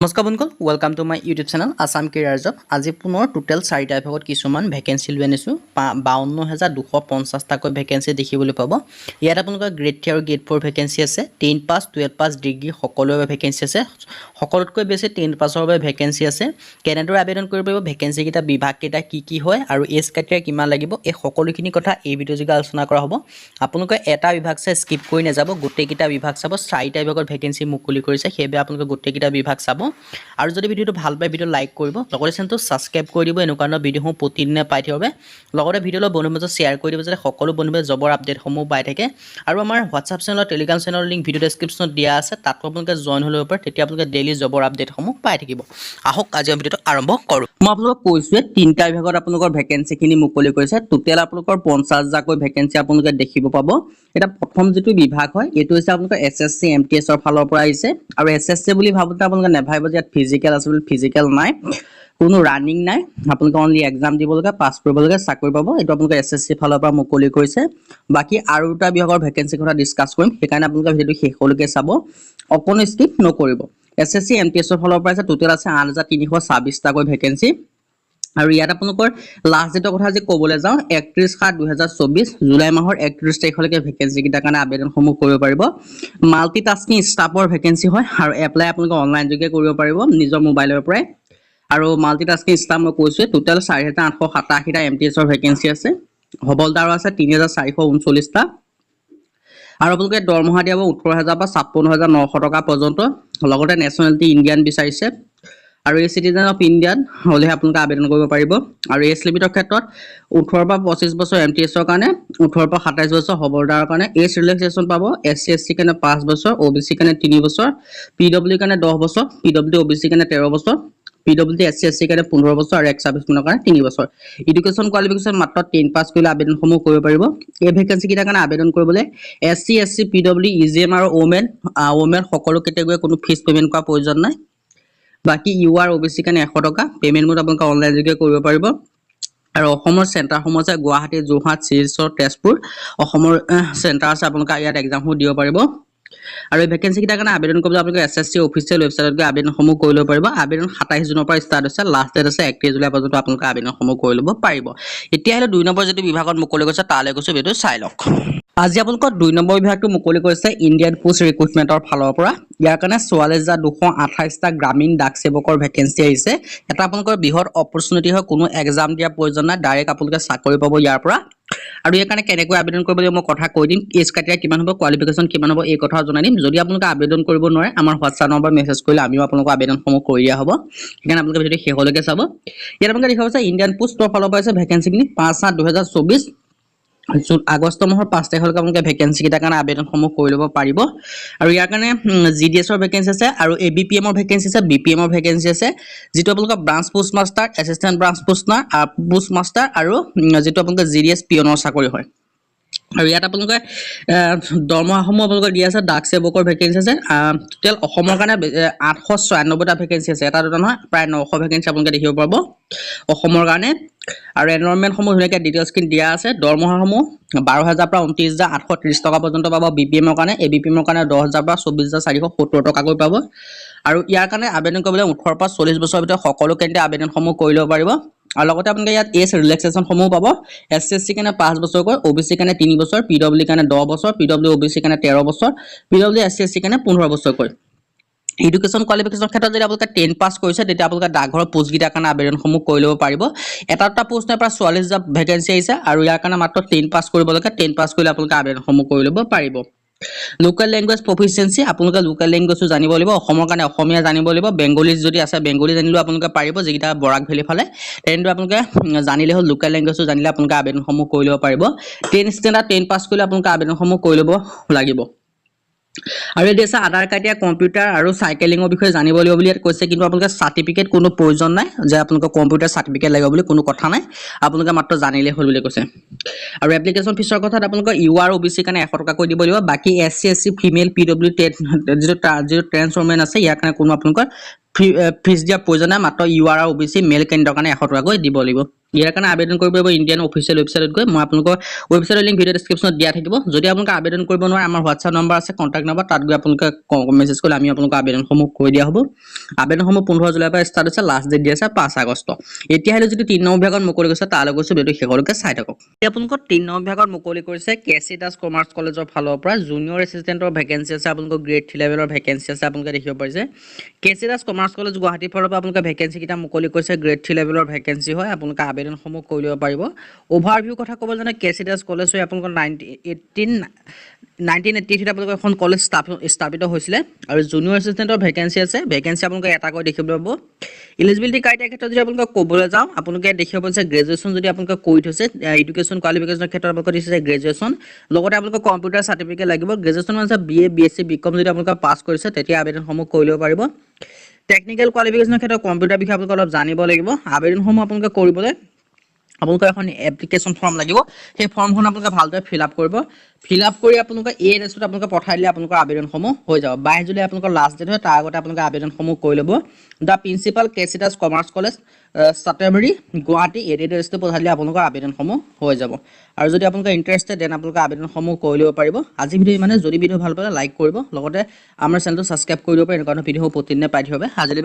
নমস্কাৰ বন্ধুসকল, welcome to my YouTube channel Assam career job. আজি পুনৰ টোটেল 4টা বিভাগত কিছুমান ভেকেঞ্চি লৈ আনিছোঁ। 52,250টাকৈ ভেকেঞ্চি দেখিবলৈ পাব। ইয়াত আপোনালোকৰ গ্ৰেড 3 আৰু গ্ৰেড 4 ভেকেঞ্চি আছে। 10 পাছ 12 পাছ ডিগ্ৰী সকলোৰে বাবে ভেকেঞ্চি আছে। সকলোতকৈ বেছি 10 পাছৰ বাবে ভেকেঞ্চি আছে। কেনেদৰে আবেদন কৰিব পাৰিব, ভেকেঞ্চিকেইটা বিভাগকেইটা কি হয় আৰু এজ ক্ৰাইটেৰিয়া কিমান লাগিব, এই সকলোখিনি কথা এই ভিডিঅ' যোগে আলোচনা কৰা হ'ব। আপোনালোকে এটা বিভাগ চাই স্কিপ কৰি নাযাব, গোটেইকেইটা বিভাগ চাব। 4টা বিভাগত ভেকেঞ্চি মুকলি কৰিছে, সেইবাবে আপোনালোকে গোটেইকেইটা বিভাগ চাব। আৰু যদি ভিডিঅ'টো ভাল পায় ভিডিঅ' লাইক কৰিব, লগতে চেনেলটো ছাবস্ক্ৰাইব কৰি দিব এনেকুৱা ধৰণৰ ভিডিঅ'সমূহ প্ৰতিদিনে পাই থাকিব বাবে। লগতে ভিডিঅ'লৈ বন্ধুৰ মাজত শ্বেয়াৰ কৰি দিব যাতে সকলো বন্ধুৱে জবৰ আপডেটসমূহ পাই থাকে। আৰু আমাৰ হোৱাটছআপ চেনেল টেলিগ্ৰাম চেনেলৰ লিংক ভিডিঅ' ডেছক্ৰিপশ্যনত দিয়া আছে, তাতো আপোনালোকে জইন হৈ ল'ব পাৰে। তেতিয়া আপোনালোকে ডেইলি জবৰ আপডেটসমূহ পাই থাকিব। আহক আজি আমি ভিডিঅ'টো আৰম্ভ কৰোঁ। মই আপোনালোকক কৈছোঁৱে 3টা বিভাগত আপোনালোকৰ ভেকেঞ্চিখিনি মুকলি কৰিছে। টোটেল আপোনালোকৰ 50,000কৈ ভেকেঞ্চি আপোনালোকে দেখিব পাব। এটা প্ৰথম যিটো বিভাগ হয় এইটো হৈছে আপোনালোকৰ SSC MTSৰ ফালৰ পৰা আহিছে। আৰু SSC বুলি ভাবোঁতে আপোনালোকে নেভাবিব যে ইয়াত ফিজিকেল আছে বুলি। ফিজিকেল নাই, কোনো ৰানিং নাই। আপোনালোকে অনলি এক্সাম দিব লাগে, পাছ কৰিব লাগে, চাকৰি পাব। এইটো আপোনালোকে SSC ফালৰ পৰা মুকলি কৰিছে। বাকী আৰু দুটা বিভাগৰ ভেকেঞ্চিৰ কথা ডিছকাছ কৰিম, সেইকাৰণে আপোনালোকে ভিডিঅ'টো শেষলৈকে চাব, অকণো স্কিপ নকৰিব। SSC MTSৰ ফালৰ পৰা আছে টোটেল আছে 8,326টাকৈ ভেকেঞ্চি। আৰু ইয়াত আপোনালোকৰ লাষ্ট ডেটৰ কথা যদি ক'বলৈ যাওঁ 31/7/2024 জুলাই মাহৰ 31 তাৰিখলৈকে ভেকেঞ্চিকেইটাৰ কাৰণে আবেদনসমূহ কৰিব পাৰিব। মাল্টিটাস্কিং ষ্টাফৰ ভেকেঞ্চি হয় আৰু এপ্লাই আপোনালোকে অনলাইন যোগে কৰিব পাৰিব নিজৰ মোবাইলৰ পৰাই। আৰু মাল্টিটাস্কিং ষ্টাফ মই কৈছোঁৱে টোটেল 4,887টা MTSৰ ভেকেঞ্চি আছে। হবলদাৰো আছে 3,439টা। আৰু আপোনালোকে দৰমহা দিয়াব 18,000 পৰা 56,900 টকা পৰ্যন্ত। লগতে নেশ্যনেলিটি ইণ্ডিয়ান বিচাৰিছে আৰু এই চিটিজেন অফ ইণ্ডিয়ান হ'লেহে আপোনালোকে আবেদন কৰিব পাৰিব। আৰু এজ লিমিটৰ ক্ষেত্ৰত 18 পৰা 25 বছৰ MTSৰ কাৰণে, 18 পৰা 27 বছৰ হবলদাৰৰ কাৰণে এজ ৰিলেক্সেশ্যন পাব। SC SC কাৰণে 5 বছৰ, OBC কাৰণে 3 বছৰ, PWD কাৰণে 10 বছৰ, PWD OBC কাৰণে 13 বছৰ, PWD SC SC কাৰণে 15 বছৰ আৰু এক্স চাৰ্ভিচমেনৰ কাৰণে 3 বছৰ। এডুকেশ্যন কোৱালিফিকেশ্যন মাত্ৰ 10 পাছ কৰিলে আবেদনসমূহ কৰিব পাৰিব। এই ভেকেঞ্চিকেইটাৰ কাৰণে আবেদন কৰিবলৈ SC SC PWD EGM আৰু ওমেন সকলো কেটেগৰীৰ কোনো ফিজ পে'মেণ্ট কৰাৰ প্ৰয়োজন নাই। বাকী UR OBC কাৰণে 100 টকা পে'মেণ্ট মোড আপোনালোকে অনলাইন যোগে কৰিব পাৰিব। আৰু অসমৰ চেণ্টাৰসমূহ আছে গুৱাহাটী, যোৰহাট, শিলচৰ, তেজপুৰ। অসমৰ চেণ্টাৰ আছে, আপোনালোকে ইয়াত এক্সামসমূহ দিব পাৰিব। আৰু এই ভেকেঞ্চিকেইটাৰ কাৰণে আবেদন কৰিবলৈ আপোনালোকে SSC অফিচিয়েল ৱেবছাইটত গৈ আবেদনসমূহ কৰি ল'ব পাৰিব। আবেদন 27 জুনৰ পৰা ষ্টাৰ্ট হৈছে, লাষ্ট ডেট আছে 31 জুলাই পৰ্যন্ত আপোনালোকে আবেদনসমূহ কৰি ল'ব পাৰিব। এতিয়া আহিলে 2 নম্বৰ যিটো বিভাগত মুকলি কৰিছে তালৈ গৈছোঁ, এইটো চাই লওক। আজি আপোনালোকৰ 2 নম্বৰ বিভাগটো মুকলি কৰিছে ইণ্ডিয়ান পোষ্ট ৰিক্ৰুটমেণ্টৰ ফালৰ পৰা। ইয়াৰ কাৰণে 44,228টা গ্ৰামীণ ডাক সেৱকৰ ভেকেঞ্চি আহিছে। এটা আপোনালোকৰ বৃহৎ অপৰচুনিটি হয়, কোনো এক্সাম দিয়াৰ প্ৰয়োজন নাই, ডাইৰেক্ট আপোনালোকে চাকৰি পাব ইয়াৰ পৰা। আৰু ইয়াৰ কাৰণে কেনেকৈ আবেদন কৰিব লাগিব মই কথা কৈ দিম। এজ ক্ৰাইটেৰিয়া কিমান হ'ব, কোৱালিফিকেশ্যন কিমান হ'ব, এই কথাও জনাই দিম। যদি আপোনালোকে আবেদন কৰিব নোৱাৰে আমাৰ হোৱাটছআপ নম্বৰ মেছেজ কৰিলে আমিও আপোনালোকৰ আবেদনসমূহ কৰি দিয়া হ'ব। সেইকাৰণে আপোনালোকে ভিডিঅ'টো শেষলৈকে চাব। ইয়াত আপোনালোকে দেখা পাইছে ইণ্ডিয়ান পোষ্টৰ ফালৰ পৰা আছে ভেকেঞ্চিখিনি 5/7/2024 আগষ্ট মাহৰ 5 তাৰিখলৈকে আপোনালোকে ভেকেঞ্চিকেইটাৰ কাৰণে আবেদনসমূহ কৰি ল'ব পাৰিব। আৰু ইয়াৰ কাৰণে GDSৰ ভেকেঞ্চি আছে আৰু ABPMৰ ভেকেঞ্চি আছে, BPMৰ ভেকেঞ্চি আছে। যিটো আপোনালোকৰ branch post master, assistant branch post master আৰু যিটো আপোনালোকে GDS পিয়নৰ চাকৰি হয়। আৰু ইয়াত আপোনালোকে দৰমহাসমূহ আপোনালোকে দি আছে। ডাক সেৱকৰ ভেকেঞ্চি আছে টোটেল অসমৰ কাৰণে 896টা ভেকেঞ্চি আছে। এটা দুটা নহয়, প্ৰায় 900 ভেকেঞ্চি আপোনালোকে দেখিব পাব অসমৰ কাৰণে। আৰু এনৰলমেণ্টসমূহ ধুনীয়াকৈ ডিটেইলছখিনি দিয়া আছে। দৰমহাসমূহ 12,000 পৰা 29,830 টকা পৰ্যন্ত পাব BPMৰ কাৰণে। ABPMৰ কাৰণে 10,000 পৰা 24,470 টকাকৈ পাব। আৰু ইয়াৰ কাৰণে আবেদন কৰিবলৈ 18 পৰা 40 বছৰৰ ভিতৰত সকলো কেন্দ্ৰীয় আবেদনসমূহ কৰি ল'ব পাৰিব। আৰু লগতে আপোনালোকে ইয়াত এজ ৰিলেক্সেশ্যনসমূহ পাব। SC SC কাৰণে 5 বছৰকৈ, OBC কাৰণে 3 বছৰ, PWD কাৰণে 10 বছৰ, PWD OBC কাৰণে 13 বছৰ, PWD SC SC কাৰণে 15 বছৰকৈ। এডুকেশ্যন কোৱালিফিকেশ্যনৰ ক্ষেত্ৰত যদি আপোনালোকে 10 পাছ কৰিছে তেতিয়া আপোনালোকে ডাকঘৰৰ পোষ্টকেইটাৰ কাৰণে আবেদনসমূহ কৰি ল'ব পাৰিব। এটা পোষ্টৰ পৰা 44টা ভেকেঞ্চি আহিছে আৰু ইয়াৰ কাৰণে মাত্ৰ 10 পাছ কৰিব লাগে। 10 পাছ কৰিলে আপোনালোকে আবেদনসমূহ কৰি ল'ব পাৰিব। লোকেল লেংগুৱেজ প্ৰফিচিয়েঞ্চি আপোনালোকে লোকেল লেংগুৱেজো জানিব লাগিব। অসমৰ কাৰণে অসমীয়া জানিব লাগিব। বেংগলী যদি আছে বেংগলী জানিলেও আপোনালোকে পাৰিব, যিকেইটা বৰাক ভেলী ফালে তেনেদৰে আপোনালোকে জানিলে হ'ল। লোকেল লেংগুৱেজো জানিলে আপোনালোকে আবেদনসমূহ কৰি ল'ব পাৰিব। 10 ষ্টেণ্ডাৰ্ড 10 পাছ কৰিলে আপোনালোকে আবেদনসমূহ কৰি ল'ব লাগিব। আৰু এটি আছে আধাৰ কাৰ্ড, কম্পিউটাৰ আৰু চাইকেলিঙৰ বিষয়ে জানিব লাগিব বুলি ইয়াত কৈছে। কিন্তু আপোনালোকে চাৰ্টিফিকেট কোনো প্ৰয়োজন নাই, যে আপোনালোকৰ কম্পিউটাৰ চাৰ্টিফিকেট লাগিব বুলি কোনো কথা নাই, আপোনালোকে মাত্ৰ জানিলে হ'ল বুলি কৈছে। আৰু এপ্লিকেশ্যন ফিছৰ কথাত আপোনালোকৰ UR OBC কাৰণে 100 টকাকৈ দিব লাগিব। বাকী SC SC ফিমেল PWD যিটো ট্ৰেন্স ওমেন আছে ইয়াৰ কাৰণে কোনো আপোনালোকৰ ফিজ দিয়াৰ প্ৰয়োজন নাই, মাত্ৰ UR আৰু OBC মেল কেন্দ্ৰৰ কাৰণে 100 টকাকৈ দিব লাগিব। ইয়াৰ কাৰণে আবেদন কৰিব পাৰিব ইণ্ডিয়ান অফিচিয়েল ৱেবছাইটত গৈ মই আপোনালোকৰ ৱেবছাইটৰ লিংক ভিডিঅ' ডেছক্ৰিপশ্যনত দিয়া থাকিব যদি আপোনালোকে আবেদন কৰিব নোৱাৰে আমাৰ হোৱাটছআপ নম্বৰ আছে কণ্টেক্ট নম্বৰ তাত গৈ আপোনালোকে মেছেজ কৰিলে আমি আপোনালোকৰ আবেদনসমূহ কৰি দিয়া হ'ব আবেদনসমূহ 15 জুলাইৰ পৰা ষ্টাৰ্ট হৈছে লাষ্ট ডেট দিয়া আছে 5 আগষ্ট এতিয়া হ'লে যদি 3 নম্বৰ বিভাগত মুকলি কৰিছে তালৈ গৈছো ভিডিঅ' শেষলৈকে চাই থাকক এতিয়া আপোনালোকৰ 3 নম্বৰ বিভাগত মুকলি কৰিছে কেচি দাস কমাৰ্চ কলেজৰ ফালৰ পৰা জুনিয়ৰ এছিষ্টেণ্টৰ ভেকেন্সি আছে আপোনালোকৰ গ্ৰেড 3 লেভেলৰ ভেকেন্সি আছে আপোনালোকে দেখিব পাৰিছে কেচি দাস কমাৰ্চ কলেজ গুৱাহাটীৰ ফালৰ পৰা আপোনালোকে ভেকেন্সি কিটা মুকলি কৰিছে গ্ৰেড 3 লেভেলৰ ভেকেন্সি হয় আপোনালোকে আবেদনসমূহ কৰি ল'ব পাৰিব ওভাৰভিউ কথা ক'ব জানে কেচি দাস কলেজ হৈ আপোনালোকৰ 1983 আপোনালোকৰ এখন কলেজ স্থাপিত হৈছিলে আৰু জুনিয়ৰ এছিষ্টেণ্টৰ ভেকেন্সি আছে ভেকেন্সি আপোনালোকে এটা কৰি দেখিব পাব এলিজিবিলিটি ক্ৰাইটেৰিয়া ক্ষেত্ৰত যদি আপোনালোকে ক'বলৈ যাওঁ আপোনালোকে দেখিব পাৰিছে গ্ৰেজুৱেশ্যন যদি আপোনালোকে কৰি থৈছে এডুকেশ্যন কোৱালিফিকেশ্যনৰ ক্ষেত্ৰত আপোনালোকে দিছে গ্ৰেজুৱেশ্যন লগতে আপোনালোকৰ কম্পিউটাৰ চাৰ্টিফিকেট লাগিব গ্ৰেজুৱেশ্যন মানে BA BSc BCom যদি আপোনালোকে পাছ কৰিছে তেতিয়া আবেদনসমূহ কৰি ল'ব পাৰিব টেকনিকেল কোৱালিফিকেশ্যনৰ ক্ষেত্ৰত কম্পিউটাৰ বিষয়ে আপোনালোকে অলপ জানিব লাগিব আবেদনসমূহ আপোনালোকে কৰিবলৈ আপোনালোকৰ এখন এপ্লিকেশ্যন ফৰ্ম লাগিব সেই ফৰ্মখন আপোনালোকে ভালদৰে ফিল আপ কৰি আপোনালোকে এই এড্ৰেছটোত আপোনালোকে পঠাই দিলে আপোনালোকৰ আবেদনসমূহ হৈ যাব 22 জুলাই আপোনালোকৰ লাষ্ট ডেট হয় তাৰ আগতে আপোনালোকে আবেদনসমূহ কৰি ল'ব দা প্ৰিন্সিপাল কেচি দাস কমাৰ্চ কলেজ চাটেবেৰী গুৱাহাটী এই এড্ৰেছটো পঠাই দিলে আপোনালোকৰ আবেদনসমূহ হৈ যাব আৰু যদি আপোনালোকে ইণ্টাৰেষ্টেড দেন আপোনালোকে আবেদনসমূহ কৰি ল'ব পাৰিব আজি ভিডিঅ' মানে যদি ভিডিঅ' ভাল পালে লাইক কৰিব লগতে আমাৰ চেনেলটো ছাবস্ক্ৰাইব কৰি দিব পাৰে এনেকুৱা ভিডিঅ' প্ৰতিদিনে পাই থাকিব আজিলৈ